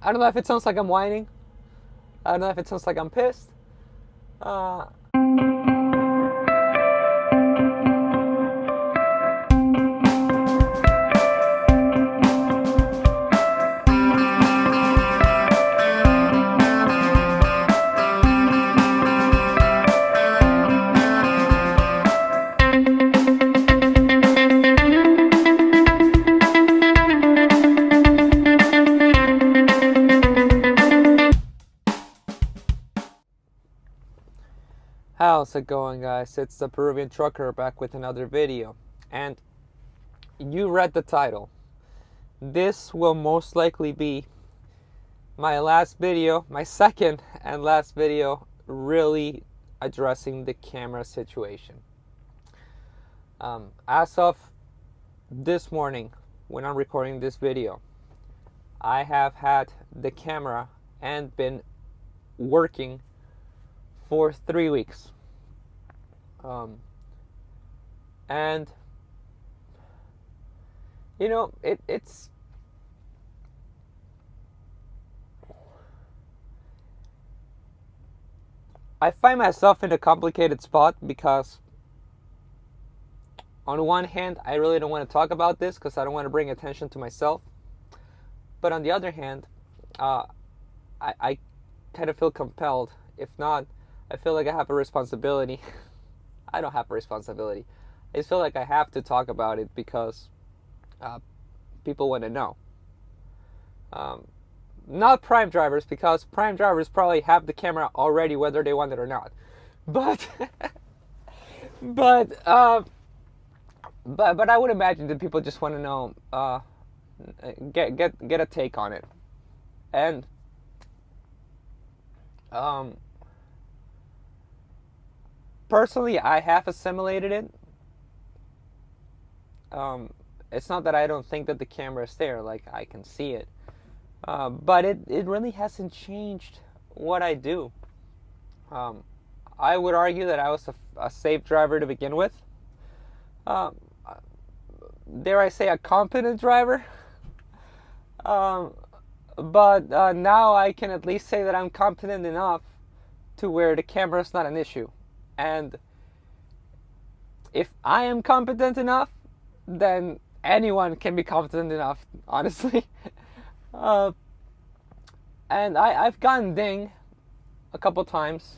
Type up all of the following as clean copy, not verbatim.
I don't know if it sounds like I'm whining. I don't know if it sounds like I'm pissed. Uh, How's it going, guys? It's the Peruvian Trucker back with another video. And you read the title. This will most likely be my last video, my second and last video, really addressing the camera situation. As of this morning, when I'm recording this video, I have had the camera and been working for 3 weeks. And you know, it's I find myself in a complicated spot because on one hand, I really don't want to talk about this because I don't want to bring attention to myself. But on the other hand, I kind of feel compelled. If not, I feel like I have a responsibility. I don't have a responsibility. I just feel like I have to talk about it because people want to know. Not prime drivers, because prime drivers probably have the camera already whether they want it or not. But but I would imagine that people just want to know, get a take on it. And personally, I have assimilated it. It's not that I don't think that the camera is there, like I can see it. But it really hasn't changed what I do. I would argue that I was a safe driver to begin with. Dare I say a competent driver? But now I can at least say that I'm competent enough to where the camera is not an issue. And if I am competent enough, then anyone can be competent enough, honestly. And I've gotten ding a couple times.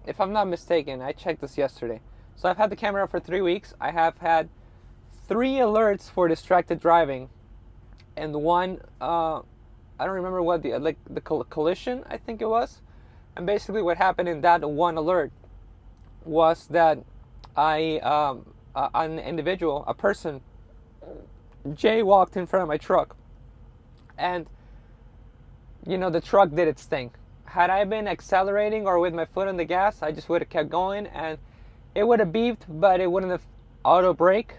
If I'm not mistaken, I checked this yesterday. So I've had the camera for 3 weeks. I have had 3 alerts for distracted driving, and one, I don't remember what the collision, I think it was. And basically what happened in that one alert was that an individual, a person, jaywalked in front of my truck. And, you know, the truck did its thing. Had I been accelerating or with my foot on the gas, I just would have kept going and it would have beeped, but it wouldn't have auto brake,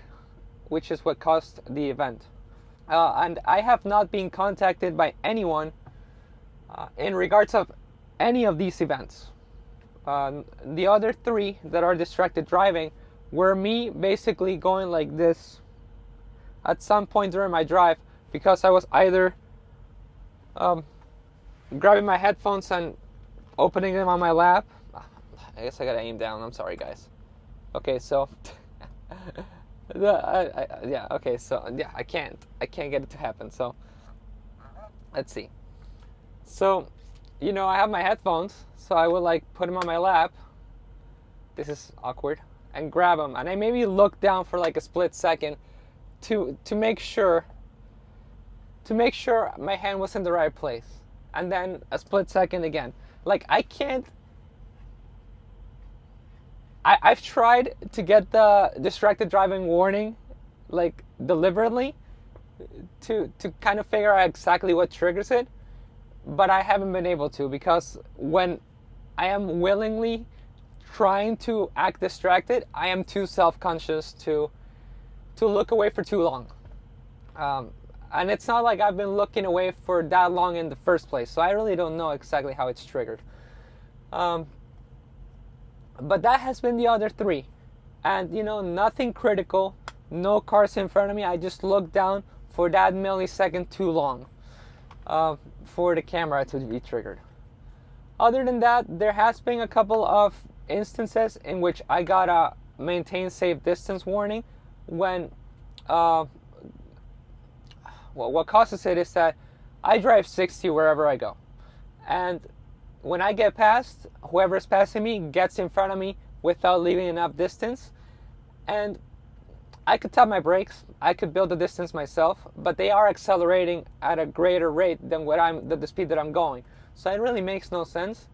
which is what caused the event. And I have not been contacted by anyone in regards of any of these events. The other 3 that are distracted driving were me basically going like this at some point during my drive, because I was either grabbing my headphones and opening them on my lap. I guess I gotta aim down. I'm sorry, guys. Okay, so yeah. Okay, so yeah, I can't get it to happen. So let's see. So, you know, I have my headphones, so I would like put them on my lap. This is awkward. And grab them, and I maybe look down for like a split second to make sure my hand was in the right place, and then a split second again. Like I've tried to get the distracted driving warning like deliberately to kind of figure out exactly what triggers it, but I haven't been able to, because when I am willingly trying to act distracted, I am too self-conscious to look away for too long. And it's not like I've been looking away for that long in the first place, so I really don't know exactly how it's triggered. But that has been the other 3. And, you know, nothing critical, no cars in front of me. I just looked down for that millisecond too long. for the camera to be triggered. Other than that, there has been a couple of instances in which I got a maintain safe distance warning when what causes it is that I drive 60 wherever I go. And when I get past, whoever's passing me gets in front of me without leaving enough distance. And I could tap my brakes, I could build the distance myself, but they are accelerating at a greater rate than the speed that I'm going. So it really makes no sense.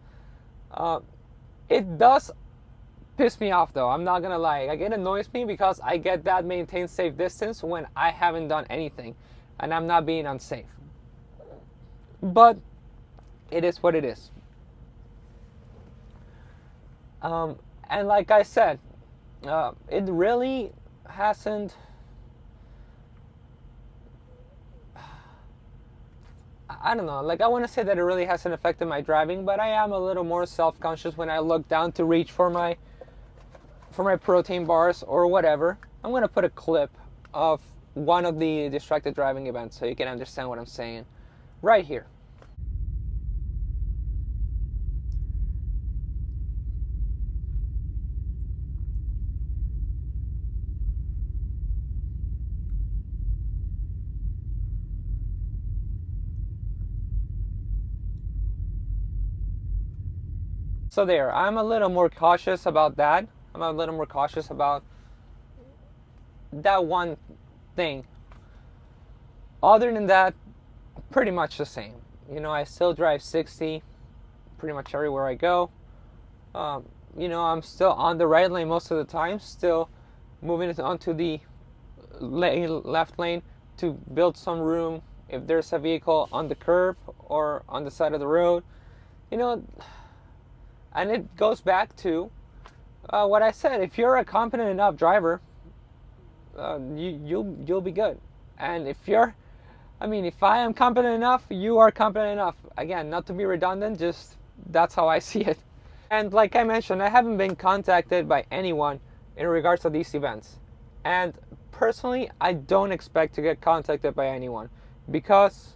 It does piss me off though, I'm not gonna lie. Like, it annoys me because I get that maintain safe distance when I haven't done anything and I'm not being unsafe. But it is what it is. And like I said, it really hasn't. I don't know, like, I want to say that it really hasn't affected my driving, but I am a little more self-conscious when I look down to reach for my protein bars or whatever. I'm going to put a clip of one of the distracted driving events so you can understand what I'm saying right here. So there, I'm a little more cautious about that. I'm a little more cautious about that one thing. Other than that, pretty much the same. You know, I still drive 60 pretty much everywhere I go. You know, I'm still on the right lane most of the time, still moving onto the left lane to build some room if there's a vehicle on the curb or on the side of the road. You know, and it goes back to what I said. If you're a competent enough driver, you'll be good. And if I am competent enough, you are competent enough. Again, not to be redundant, just that's how I see it. And like I mentioned, I haven't been contacted by anyone in regards to these events. And personally, I don't expect to get contacted by anyone because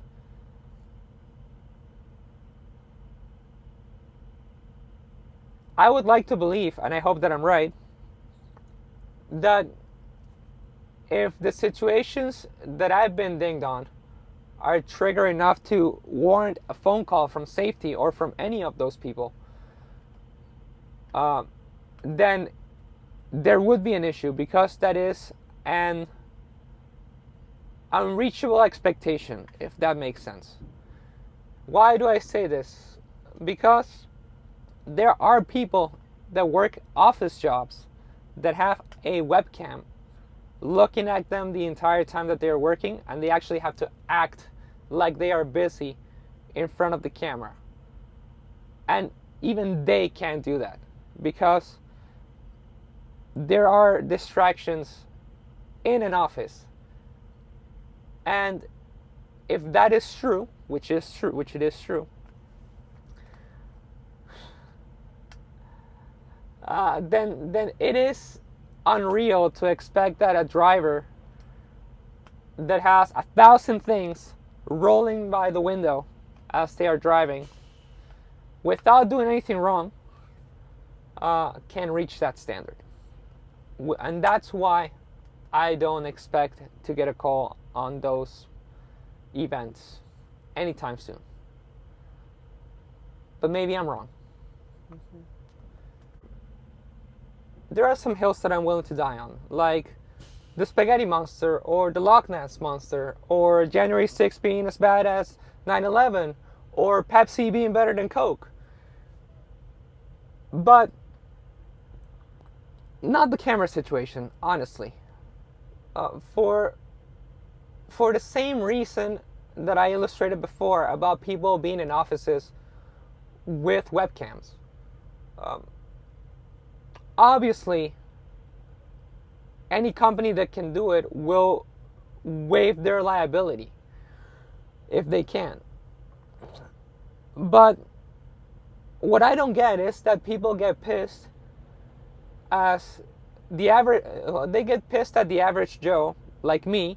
I would like to believe, and I hope that I'm right, that if the situations that I've been dinged on are trigger enough to warrant a phone call from safety or from any of those people, then there would be an issue, because that is an unreachable expectation, if that makes sense. Why do I say this? Because there are people that work office jobs that have a webcam looking at them the entire time that they're working, and they actually have to act like they are busy in front of the camera. And even they can't do that because there are distractions in an office. And if that is true, which it is true, then it is unreal to expect that a driver that has 1,000 things rolling by the window as they are driving without doing anything wrong can reach that standard. And that's why I don't expect to get a call on those events anytime soon. But maybe I'm wrong. There are some hills that I'm willing to die on, like the Spaghetti Monster or the Loch Ness Monster, or January 6th being as bad as 9/11, or Pepsi being better than Coke. But not the camera situation, honestly. For the same reason that I illustrated before about people being in offices with webcams. Obviously, any company that can do it will waive their liability if they can. But what I don't get is that people get pissed as the average. They get pissed at the average Joe like me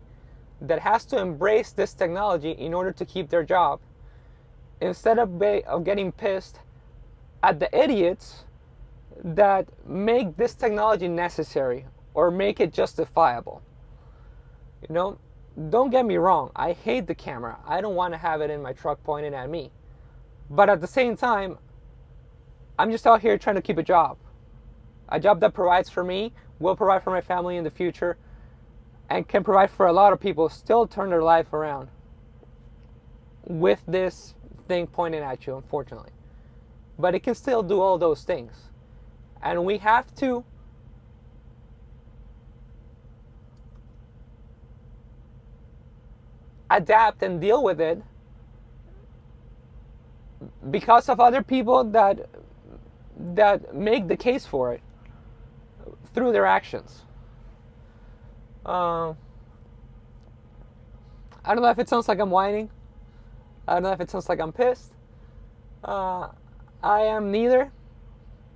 that has to embrace this technology in order to keep their job, instead of getting pissed at the idiots that make this technology necessary or make it justifiable. You know, don't get me wrong, I hate the camera. I don't want to have it in my truck pointing at me. But at the same time, I'm just out here trying to keep a job that provides for me, will provide for my family in the future, and can provide for a lot of people, still turn their life around with this thing pointing at you, unfortunately. But it can still do all those things. And we have to adapt and deal with it because of other people that make the case for it through their actions. I don't know if it sounds like I'm whining. I don't know if it sounds like I'm pissed. I am neither.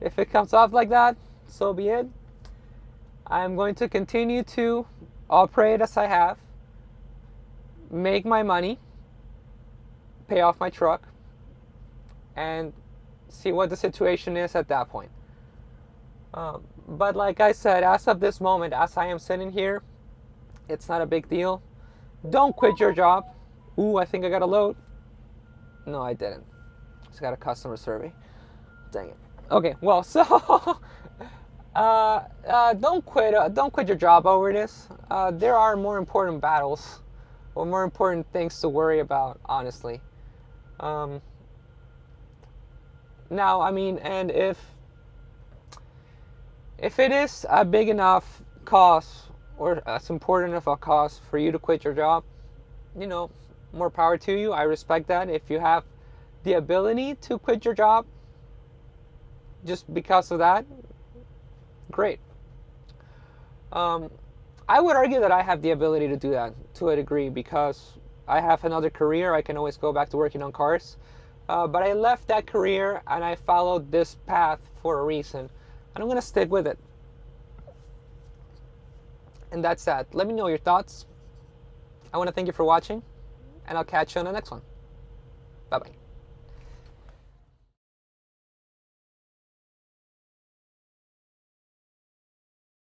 If it comes off like that, so be it. I'm going to continue to operate as I have, make my money, pay off my truck, and see what the situation is at that point. But like I said, as of this moment, as I am sitting here, it's not a big deal. Don't quit your job. Ooh, I think I got a load. No, I didn't. Just got a customer survey. Dang it. Okay, well, so don't quit your job over this. There are more important battles or more important things to worry about, honestly. Now, I mean, and if it is a big enough cause or as important of a cause for you to quit your job, you know, more power to you. I respect that. If you have the ability to quit your job just because of that, great. I would argue that I have the ability to do that to a degree because I have another career. I can always go back to working on cars. But I left that career and I followed this path for a reason. And I'm going to stick with it. And that's that. Let me know your thoughts. I want to thank you for watching. And I'll catch you on the next one. Bye-bye.